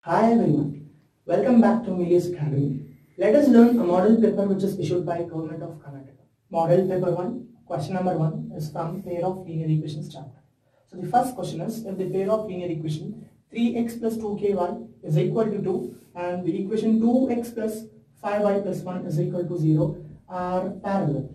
Hi everyone, welcome back to Milius Academy. Let us learn a model paper which is issued by Government of Karnataka. Model paper 1, question number 1 is from pair of linear equations chapter. So the first question is, if the pair of linear equation 3x plus 2ky is equal to 2 and the equation 2x plus 5y plus 1 is equal to 0 are parallel.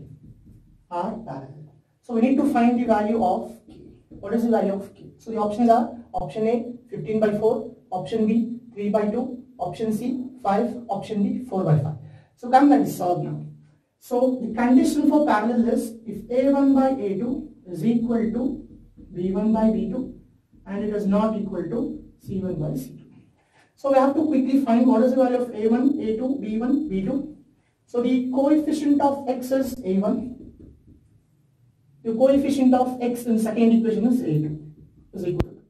So we need to find the value of k. What is the value of k? So the options are option A 15 by 4, option B 3 by 2, option C 5, option D 4 by 5. So come, let's solve now. So the condition for parallel is if A1 by A2 is equal to B1 by B2 and it is not equal to C1 by C2. So we have to quickly find what is the value of A1, A2, B1, B2. So the coefficient of x is A1. The coefficient of x in second equation is A2 is equal to.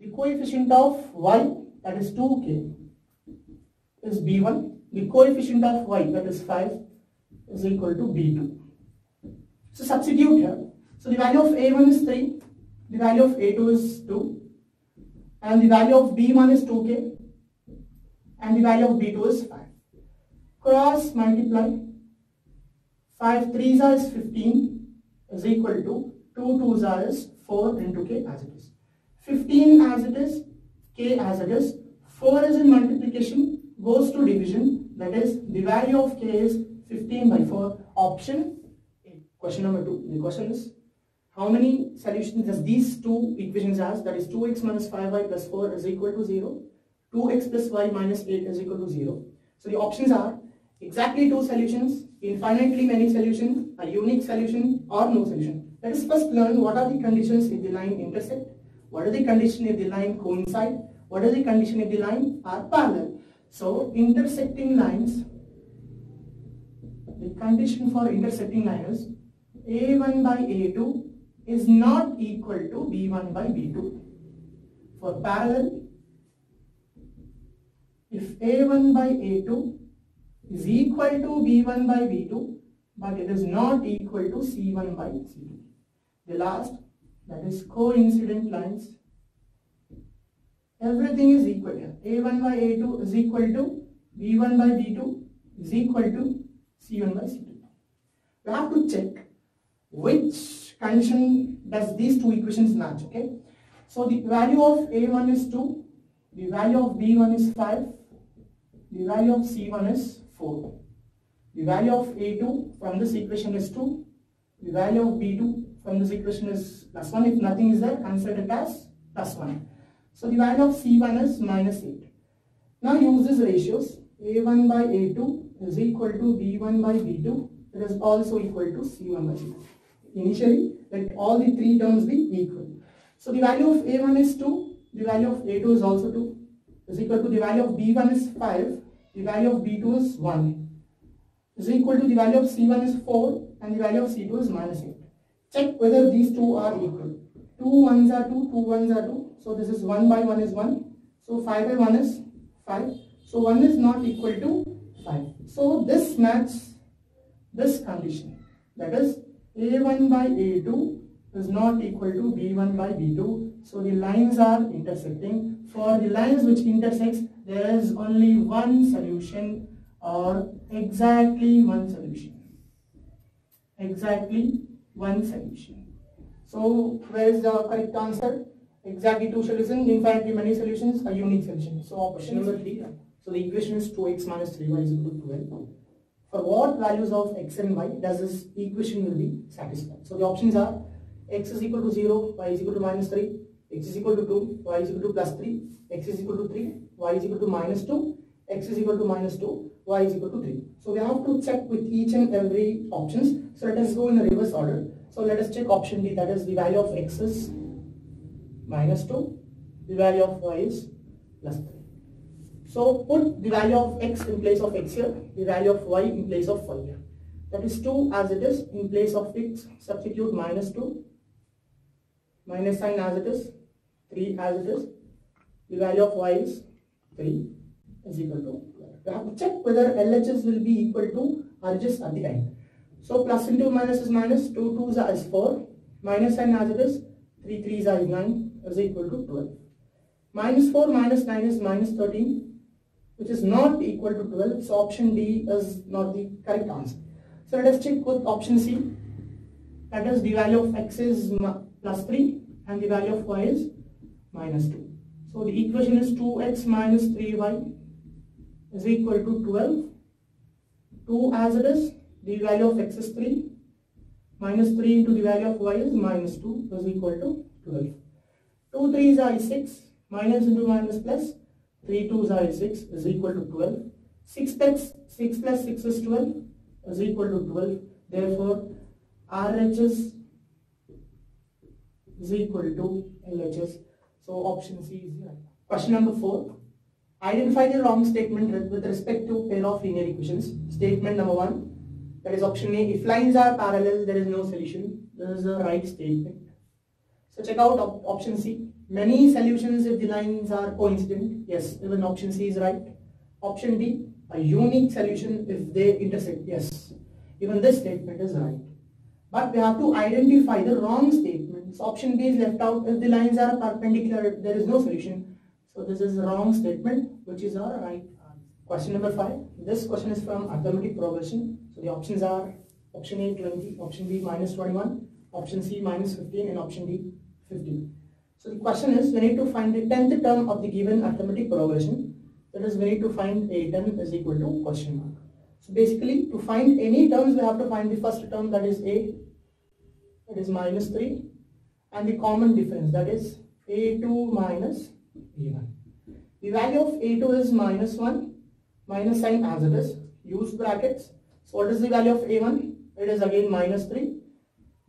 The coefficient of y, that is 2k, is B1. The coefficient of y, that is 5, is equal to B2. So substitute here. So the value of A1 is 3, the value of A2 is 2, and the value of B1 is 2k, and the value of B2 is 5. Cross multiply. 5 3s are is 15 is equal to 2 2s are is 4 into k as it is. 15 as it is, k as it is, 4 is in multiplication, goes to division, that is the value of k is 15 by 4, option A. Question number 2, the question is, how many solutions does these two equations has, that is 2x minus 5y plus 4 is equal to 0, 2x plus y minus 8 is equal to 0. So the options are exactly two solutions, infinitely many solutions, a unique solution or no solution. Let us first learn what are the conditions if the line intersect, what are the condition if the line coincide, what is the condition if the line are parallel. So intersecting lines, the condition for intersecting line is A1 by A2 is not equal to B1 by B2. For parallel, if A1 by A2 is equal to B1 by B2 but it is not equal to C1 by C2. The last, that is coincident lines, everything is equal here. A1 by A2 is equal to B1 by B2 is equal to C1 by C2. We have to check which condition does these two equations match. Okay, so the value of A1 is 2, the value of B1 is 5, the value of C1 is 4. The value of A2 from this equation is 2. The value of B2 from this equation is plus 1. If nothing is there, consider it as plus 1. So the value of C1 is minus 8. Now use these ratios. A1 by A2 is equal to B1 by B2. It is also equal to C1 by C2. Initially, let all the three terms be equal. So the value of A1 is 2. The value of A2 is also 2. Is equal to the value of B1 is 5. The value of B2 is 1 is equal to the value of C1 is 4 and the value of C2 is minus 8. Check whether these two are equal. 2 1s are 2, 2 1s are 2. So this is 1 by 1 is 1. So 5 by 1 is 5. So 1 is not equal to 5. So this matches this condition. That is A1 by A2 is not equal to B1 by B2. So the lines are intersecting. For the lines which intersects, there is only one solution or exactly one solution. Exactly one solution. So where is the correct answer? Exactly two solutions, infinitely many solutions, a unique solution. So option number 3. So the equation is 2x minus 3y is equal to 12. For what values of x and y does this equation will be satisfied? So the options are x is equal to 0, y is equal to minus 3, x is equal to 2, y is equal to plus 3, x is equal to 3, y is equal to minus 2, x is equal to minus 2, y is equal to 3. So we have to check with each and every options. So let us go in the reverse order. So let us check option D, that is the value of x is minus 2, the value of y is plus 3. So put the value of x in place of x here, the value of y in place of y here. That is 2 as it is, in place of x substitute minus 2, minus sign as it is, 3 as it is, the value of y is 3 is equal to 12. We have to check whether LHS will be equal to RHS at the end. So plus into minus is minus, 2 2s is 4, minus sign as it is, 3 3s is 9 is equal to 12. Minus 4 minus 9 is minus 13, which is not equal to 12. So option D is not the correct answer. So let us check with option C. That is, the value of x is plus 3 and the value of y is minus 2. So the equation is 2x minus 3y is equal to 12. 2 as it is, the value of x is 3. Minus 3 into the value of y is minus 2 is equal to 12. 2 3s are 6. Minus into minus plus. 3 2s are 6 is equal to 12. 6 plus 6 is 12 is equal to 12. Therefore, RHS is equal to LHS. So option C is the right. Question number 4. Identify the wrong statement with respect to pair of linear equations. Statement number 1. That is option A. If lines are parallel, there is no solution. This is the right statement. So check out option C. Many solutions if the lines are coincident. Yes, even option C is right. Option D. A unique solution if they intersect. Yes, even this statement is right. But we have to identify the wrong statements. Option B is left out. If the lines are perpendicular, there is no solution. So this is the wrong statement, which is our right answer. Question number 5. This question is from arithmetic progression. So the options are option A 20, option B minus 21, option C minus 15, and option D 15. So the question is, we need to find the 10th term of the given arithmetic progression. That is, we need to find a term is equal to question mark. So basically, to find any terms, we have to find the first term, that is A, that is minus 3, and the common difference, that is A2 minus A1. The value of A2 is minus 1, minus sign as it is, use brackets. So what is the value of A1? It is again minus 3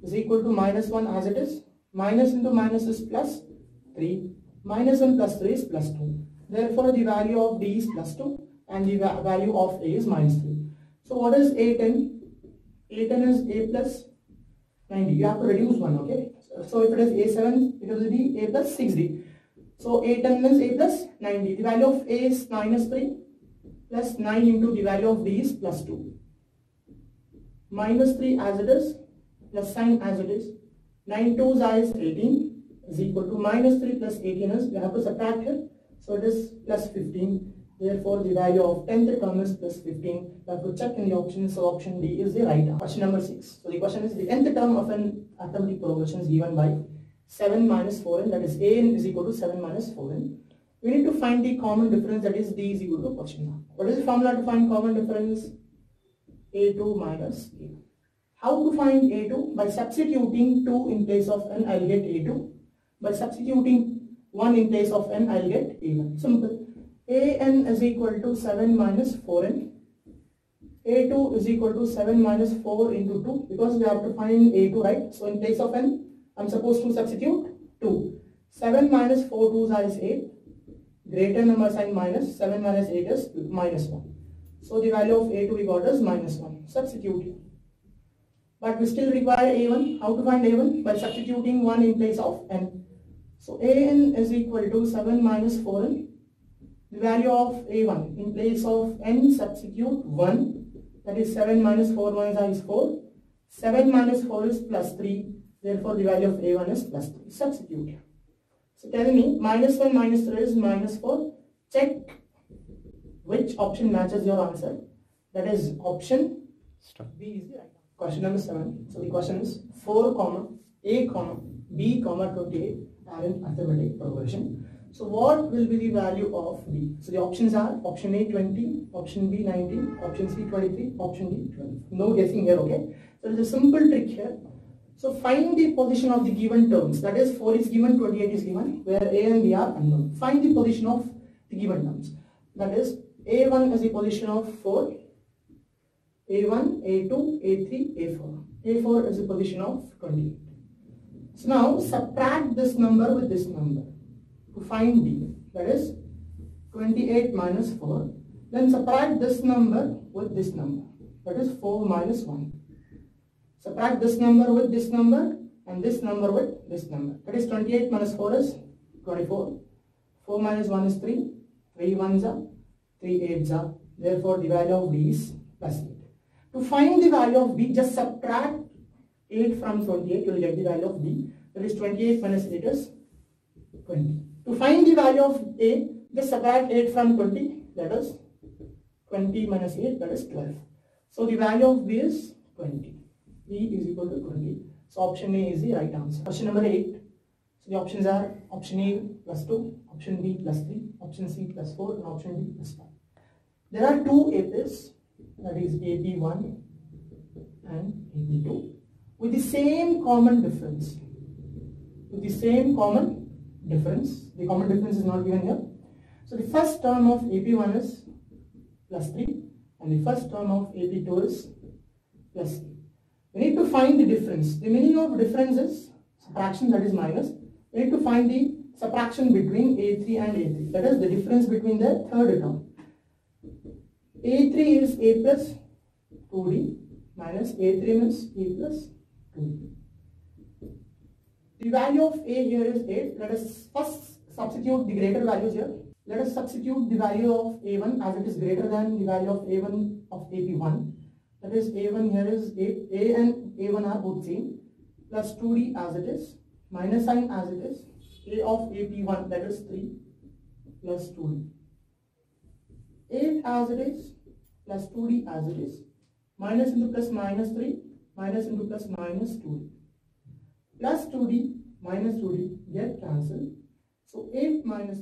is equal to minus 1 as it is. Minus into minus is plus 3. Minus 1 plus 3 is plus 2. Therefore, the value of D is plus 2 and the value of A is minus 3. So what is A10? A10 is A plus 90. You have to reduce 1, okay? So if it is A7, it will be A plus 6D. So A10 means A plus 90. The value of A is minus 3 plus 9 into the value of D is plus 2. Minus 3 as it is, plus sign as it is. 9 2s is 18 is equal to minus 3 plus 18 is, we have to subtract here. So it is plus 15. Therefore, the value of 10th term is plus 15. You have to check in the options. So option D is the right answer. Question number 6. So the question is, the nth term of an arithmetic progression is given by 7 minus 4n, that is an is equal to 7 minus 4n. We need to find the common difference, that is D is equal to question mark. What is the formula to find common difference? A2 minus A1. How to find A2? By substituting 2 in place of n, I'll get A2. By substituting 1 in place of n, I'll get A1. Simple. An is equal to 7 minus 4n. A2 is equal to 7 minus 4 into 2, because we have to find A2, right? So in place of n, I'm supposed to substitute 2. 7 minus 4 2s is 8. Greater number sign minus. 7 minus 8 is minus 1. So the value of A2 we got is minus 1. Substitute here. But we still require A1. How to find A1? By substituting 1 in place of n. So An is equal to 7 minus 4n. The value of A1 in place of n, substitute 1. That is 7 minus 4 1 is 4. 7 minus 4 is plus 3. Therefore, the value of A1 is plus 3. Substitute here. So tell me, minus 1 minus 3 is minus 4. Check which option matches your answer. That is option B is the right answer. Question number 7. So the question is 4 comma A comma B comma 28 are in arithmetic progression. So what will be the value of B? So the options are option A 20, option B 19, option C 23, option D 12. No guessing here, okay? So there is a simple trick here. So find the position of the given terms. That is 4 is given, 28 is given, where A and B are unknown. Find the position of the given terms. That is A1 is the position of 4, A1, A2, A3, A4. A4 is the position of 28. So now subtract this number with this number to find B. That is 28 minus 4. Then subtract this number with this number. That is 4 minus 1. Subtract this number with this number and this number with this number. That is 28 minus 4 is 24. 4 minus 1 is 3. 3 1s are 3 8s are. Therefore, the value of D is plus 8. To find the value of B, just subtract 8 from 28. You will get the value of D. That is 28 minus 8 is 20. To find the value of A, just subtract 8 from 20, that is 20 minus 8, that is 12. So the value of B is 20. B is equal to 20. So option A is the right answer. Question number 8. So the options are option A plus 2, option B plus 3, option C plus 4, and option D plus 5. There are two APs, that is AP1 and AP2, with the same common difference. The common difference is not given here. So the first term of AP1 is plus 3 and the first term of AP2 is plus 3. We need to find the difference. The meaning of difference is subtraction, that is minus. We need to find the subtraction between A3 and A3, that is the difference between the third term. A3 is A plus 2D minus A3 is A plus 2D. The value of A here is 8. Let us first substitute the greater values here. Let us substitute the value of A1 as it is greater than the value of A1 of AP1. That is A1 here is 8. A and A1 are both same. Plus 2D as it is. Minus sign as it is. A of AP1, that is 3 plus 2D. 8 as it is plus 2D as it is. Minus into plus minus 3. Minus into plus minus 2D. Plus 2D minus 2D get cancelled. So 8 minus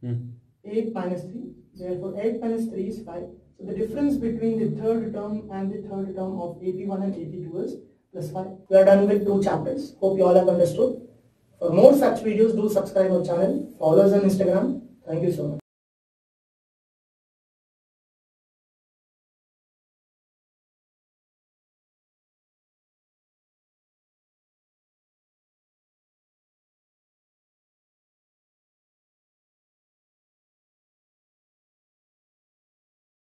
3. 8 minus 3. Therefore 8 minus 3 is 5. So the difference between the third term and the third term of AP1 and AP2 is plus 5. We are done with 2 chapters. Hope you all have understood. For more such videos, do subscribe our channel. Follow us on Instagram. Thank you so much.